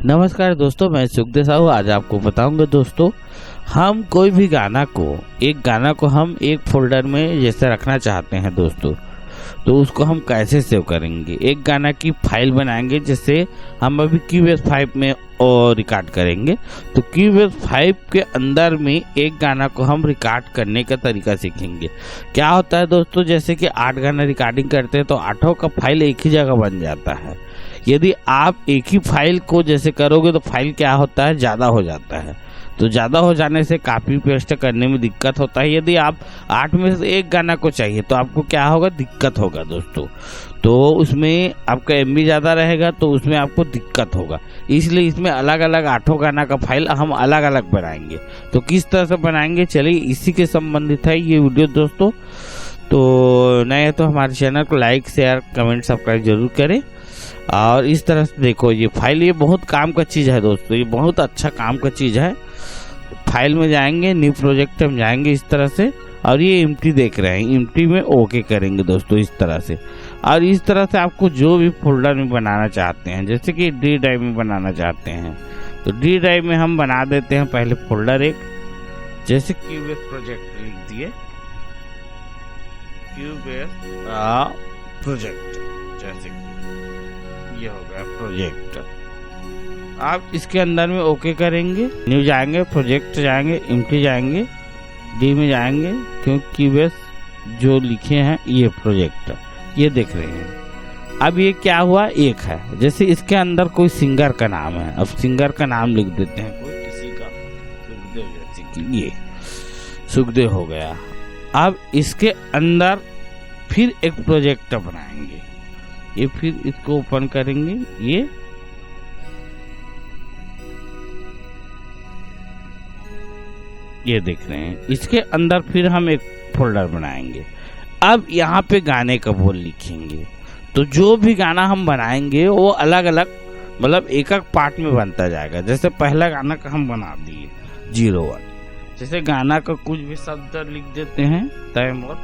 नमस्कार दोस्तों, मैं सुखदेव साहू। आज आपको बताऊंगा दोस्तों, हम कोई भी गाना को हम एक फोल्डर में जैसे रखना चाहते हैं दोस्तों, तो उसको हम कैसे सेव करेंगे। एक गाना की फाइल बनाएंगे, जैसे हम अभी क्यूबेस 5 में और रिकॉर्ड करेंगे, तो क्यूबेस 5 के अंदर में एक गाना को हम रिकॉर्ड करने का तरीका सीखेंगे। क्या होता है दोस्तों, जैसे कि 8 गाना रिकॉर्डिंग करते हैं तो 8 का फाइल एक ही जगह बन जाता है। यदि आप एक ही फाइल को जैसे करोगे तो फाइल क्या होता है, ज़्यादा हो जाता है। तो ज़्यादा हो जाने से कॉपी पेस्ट करने में दिक्कत होता है। यदि आप 8 में से एक गाना को चाहिए तो आपको क्या होगा, दिक्कत होगा दोस्तों। तो उसमें आपका MB ज़्यादा रहेगा तो उसमें आपको दिक्कत होगा। इसलिए इसमें अलग अलग 8 गाना का फाइल हम अलग अलग बनाएंगे। तो किस तरह से बनाएंगे, चलिए इसी के संबंधित है ये वीडियो दोस्तों। तो नए तो हमारे चैनल को लाइक शेयर कमेंट सब्सक्राइब जरूर करें। और इस तरह से देखो, ये फाइल ये बहुत काम का चीज़ है दोस्तों, ये बहुत अच्छा काम का चीज़ है। फाइल में जाएंगे, न्यू प्रोजेक्ट में जाएंगे इस तरह से, और ये एम्प्टी देख रहे हैं, एम्प्टी में ओके करेंगे दोस्तों इस तरह से। और इस तरह से आपको जो भी फोल्डर में बनाना चाहते हैं, जैसे कि डी ड्राइव में बनाना चाहते हैं तो डी ड्राइव में हम बना देते हैं पहले फोल्डर एक, जैसे क्यूबेस प्रोजेक्ट लिख दिए, क्यूबेस प्रोजेक्ट, जैसे ये हो गया प्रोजेक्ट। आप इसके अंदर में ओके करेंगे, न्यू जाएंगे, प्रोजेक्ट जाएंगे, एम्प्टी जाएंगे, डी में जाएंगे, क्योंकि क्यूबेस जो लिखे हैं ये प्रोजेक्ट ये देख रहे हैं। अब ये क्या हुआ, एक है, जैसे इसके अंदर कोई सिंगर का नाम है, अब सिंगर का नाम लिख देते हैं कोई किसी का, सुखदेव, जैसे कि ये सुखदेव हो गया। अब इसके अंदर फिर एक प्रोजेक्ट बनाएंगे, ये फिर इसको ओपन करेंगे, ये देख रहे हैं। इसके अंदर फिर हम एक फोल्डर बनाएंगे। अब यहाँ पे गाने का बोल लिखेंगे, तो जो भी गाना हम बनाएंगे वो अलग अलग मतलब एक एक पार्ट में बनता जाएगा। जैसे पहला गाना का हम बना दिए 01, जैसे गाना का कुछ भी शब्द लिख देते हैं, तैमूर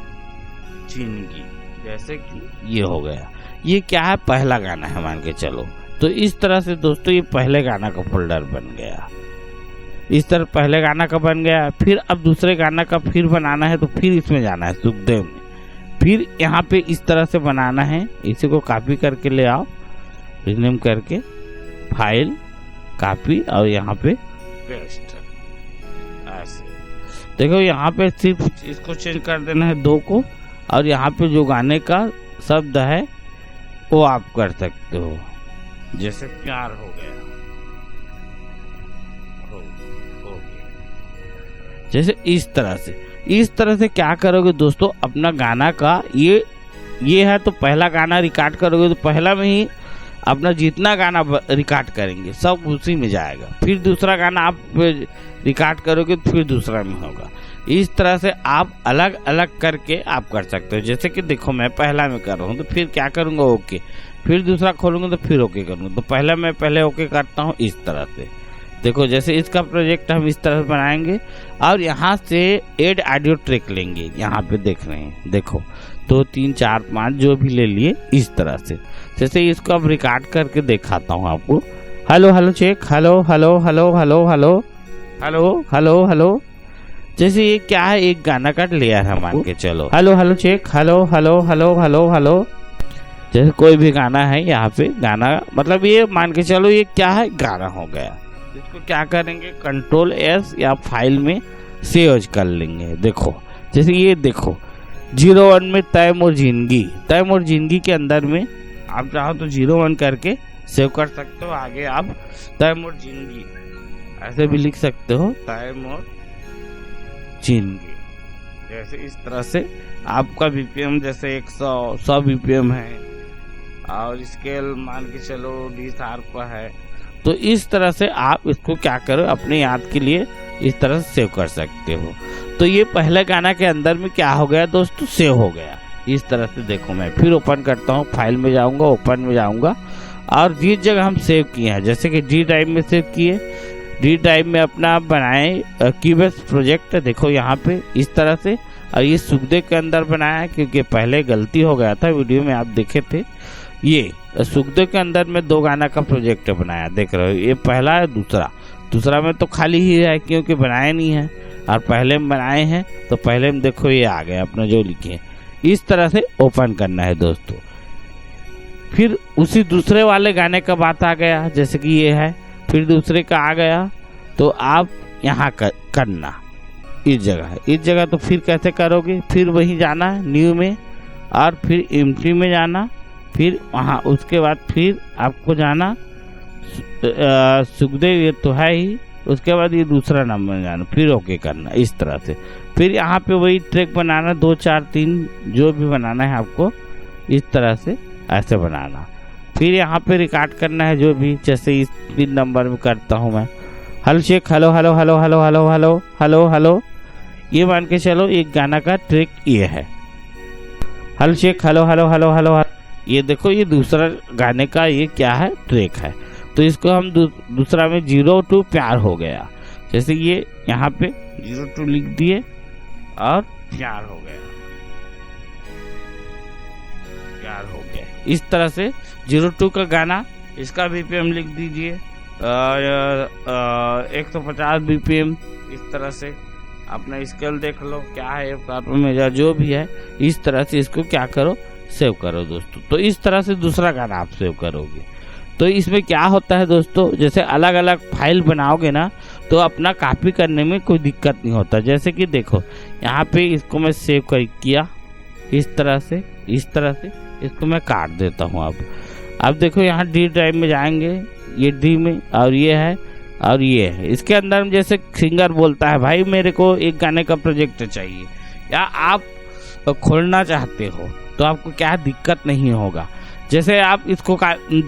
जिंदगी, जैसे कि ये हो गया। ये क्या है, पहला गाना है मान के चलो। तो इस तरह से दोस्तों ये पहले गाना का फोल्डर बन गया, इस तरह पहले गाना का बन गया। फिर अब दूसरे गाना का फिर बनाना है तो फिर इसमें जाना है सुखदेव में, फिर यहाँ पे इस तरह से बनाना है। इसी को कॉपी करके ले आओ, रिनेम करके फाइल कॉपी और यहाँ पे पेस्ट, ऐसे देखो। यहाँ पे सिर्फ इसको चेंज कर देना है 2 को, और यहाँ पे जो गाने का शब्द है वो आप कर सकते हो, जैसे प्यार हो गया, जैसे इस तरह से क्या करोगे दोस्तों, अपना गाना का ये है तो पहला गाना रिकॉर्ड करोगे तो पहला में ही अपना जितना गाना रिकॉर्ड करेंगे सब उसी में जाएगा। फिर दूसरा गाना आप रिकॉर्ड करोगे तो फिर दूसरा में होगा। इस तरह से आप अलग अलग करके आप कर सकते हो। जैसे कि देखो, मैं पहला में कर रहा हूँ तो फिर क्या करूँगा, ओके, फिर दूसरा खोलूँगा तो फिर ओके करूँगा। तो पहले ओके करता हूँ इस तरह से। देखो, जैसे इसका प्रोजेक्ट हम इस तरह से बनाएंगे, और यहाँ से ऐड ऑडियो ट्रैक लेंगे, यहाँ पे देख रहे हैं, देखो 2 3 4 5 जो भी ले लिए इस तरह से। जैसे इसको अब रिकॉर्ड करके दिखाता हूँ आपको। Hello hello check, hello hello hello hello hello hello hello hello. जैसे ये क्या है, एक गाना का लेयर है मान के चलो, hello hello check, hello hello hello hello hello. जैसे कोई भी गाना है, यहाँ पे गाना मतलब ये मान के चलो ये क्या है, गाना हो गया। इसको क्या करेंगे, Ctrl+S या फाइल में सेव कर लेंगे। देखो, जैसे ये देखो 01 में तैमूर जिंदगी के अंदर में आप चाहो तो 01 करके सेव कर सकते हो। आगे आप तैमूर जिंदगी ऐसे भी लिख सकते हो, तैमूर जिंदगी, जैसे इस तरह से। आपका BPM जैसे 100 BPM है, और स्केल मान के चलो D# है। तो इस तरह से आप इसको क्या करो, अपने याद के लिए इस तरह से सेव कर सकते हो। तो ये पहले गाना के अंदर में क्या हो गया दोस्तों, सेव हो गया इस तरह से। देखो, मैं फिर ओपन करता हूँ, फाइल में जाऊँगा, ओपन में जाऊँगा, और जिस जगह हम सेव किए हैं, जैसे कि डी ड्राइव में सेव किए, डी ड्राइव में अपना बनाए क्यूबेस प्रोजेक्ट, देखो यहाँ पे इस तरह से। और ये सुखदेव के अंदर बनाया है, क्योंकि पहले गलती हो गया था, वीडियो में आप देखे थे। ये सुखदेव के अंदर में 2 गाना का प्रोजेक्ट बनाया, देख रहे हो, ये पहला है, दूसरा में तो खाली ही है क्योंकि बनाया नहीं है, और पहले में बनाए हैं तो पहले में देखो ये आ गया अपना जो लिखे हैं। इस तरह से ओपन करना है दोस्तों। फिर उसी दूसरे वाले गाने का बात आ गया, जैसे कि ये है, फिर दूसरे का आ गया, तो आप यहाँ करना इस जगह तो फिर कैसे करोगे, फिर वहीं जाना है न्यू में, और फिर एम्प्टी में जाना, फिर वहाँ उसके बाद फिर आपको जाना सुखदेव, ये तो है ही, उसके बाद ये दूसरा नंबर में जाना, फिर ओके करना इस तरह से। फिर यहाँ पे वही ट्रैक बनाना, 2 4 3 जो भी बनाना है आपको इस तरह से ऐसे बनाना। फिर यहाँ पे रिकॉर्ड करना है जो भी, जैसे इस 3 नंबर में करता हूँ मैं, हल शेख hello hello hello hello hello hello hello hello, ये मान के चलो एक गाना का ट्रैक ये है, हल शेख हेलो हेलो हेलो हेलो, ये देखो ये दूसरा गाने का ये क्या है, ट्रैक है। तो इसको हम दूसरा में 0 to प्यार हो गया, जैसे ये यहाँ पे 0 to लिख दिए और प्यार हो गया, प्यार हो गया। इस तरह से 02 का गाना, इसका BPM लिख दीजिए 150 BPM, इस तरह से अपना स्केल देख लो क्या है मेजर जो भी है, इस तरह से इसको क्या करो, सेव करो दोस्तों। तो इस तरह से दूसरा गाना आप सेव करोगे। तो इसमें क्या होता है दोस्तों, जैसे अलग अलग फाइल बनाओगे ना तो अपना कॉपी करने में कोई दिक्कत नहीं होता। जैसे कि देखो यहाँ पे इसको मैं सेव किया इस तरह से इसको मैं काट देता हूँ। अब देखो यहाँ D ड्राइव में जाएंगे, ये D में, और ये है और ये है। इसके अंदर में जैसे सिंगर बोलता है भाई मेरे को एक गाने का प्रोजेक्ट चाहिए, या आप खोलना चाहते हो तो आपको क्या दिक्कत नहीं होगा। जैसे आप इसको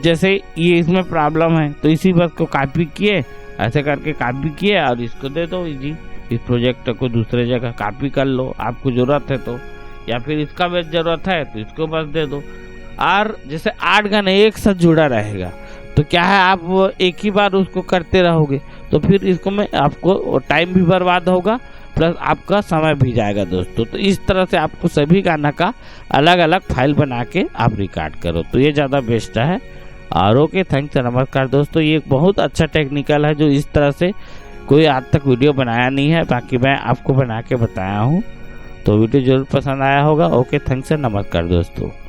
जैसे ये इसमें प्रॉब्लम है तो इसी बात को कॉपी किए, ऐसे करके कॉपी किए और इसको दे दो इजी, इस प्रोजेक्ट को दूसरे जगह कॉपी कर लो आपको ज़रूरत है तो, या फिर इसका बस ज़रूरत है तो इसको बस दे दो। और जैसे 8 गाने एक साथ जुड़ा रहेगा तो क्या है, आप एक ही बार उसको करते रहोगे तो फिर इसको में आपको टाइम भी बर्बाद होगा प्लस आपका समय भी जाएगा दोस्तों। तो इस तरह से आपको सभी गाना का अलग अलग फाइल बना के आप रिकॉर्ड करो तो ये ज़्यादा बेस्ट है। और ओके, थैंक्स, नमस्कार दोस्तों। ये एक बहुत अच्छा टेक्निकल है जो इस तरह से कोई आज तक वीडियो बनाया नहीं है, बाकी मैं आपको बना के बताया हूँ। तो वीडियो जरूर पसंद आया होगा। ओके, थैंक्स, नमस्कार दोस्तों।